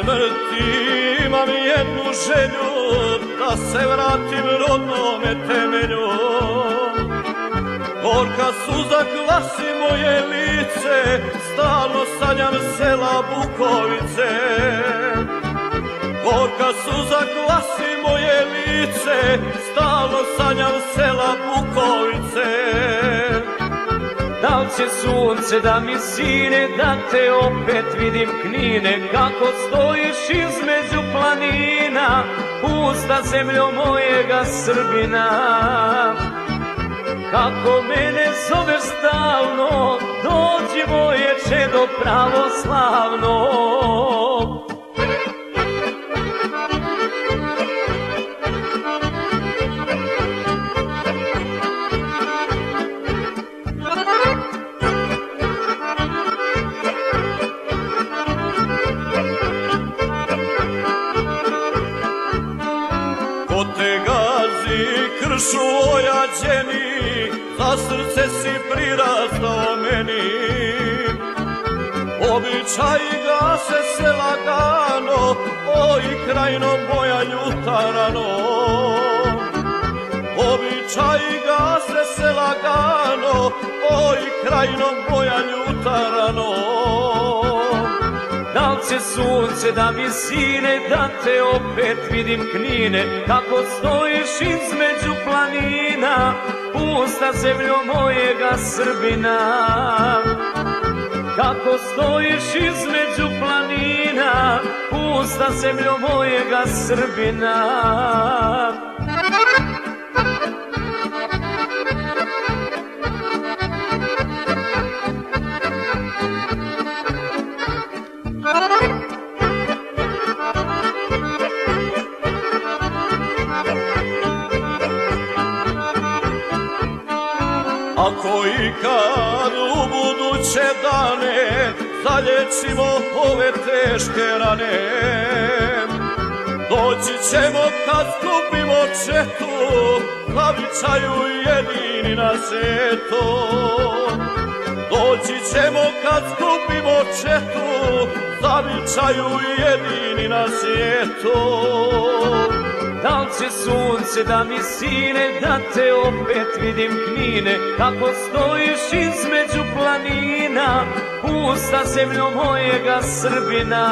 smrti imam jednu želju, da se vratim rodnome temelju. Gorka suza kvasi moje lice, stalno sanjam sela Bukovice. Gorka suza kvasi moje lice, stalno sanjam sela Bukovice. Da li će sunce da mi sine, da te opet vidim Knine, kako stojiš između planina, pusta zemljo mojega Srbina. Kako mene zoveš stalno, dođi moje čedo pravoslavno. Ko te gazi kršu ojađeni, za srce si prirastao meni. Običaji gase se lagano, oj krajino moja ljutarano. Običaji gase se lagano, oj krajino moja ljutarano. Da li će sunce da mi sine, da te opet vidim Knine, kako stojiš između planina, pusta zemljo mojega Srbina. Kako stojiš između planina, pusta zemljo mojega Srbina. Ako ikad u buduće dane zalječimo ove teške rane, doći ćemo kad skupimo četu, Glavičaju jedini na svijetu. Doći ćemo kad skupimo četu, Glavičaju jedini na svijetu. Da li će sunce da mi sine, da te opet vidim Knine, kako stojiš između planina, pusta zemljo mojega Srbina.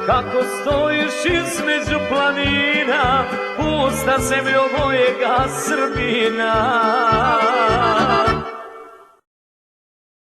Kako stojiš između planina, pusta zemljo mojega Srbina.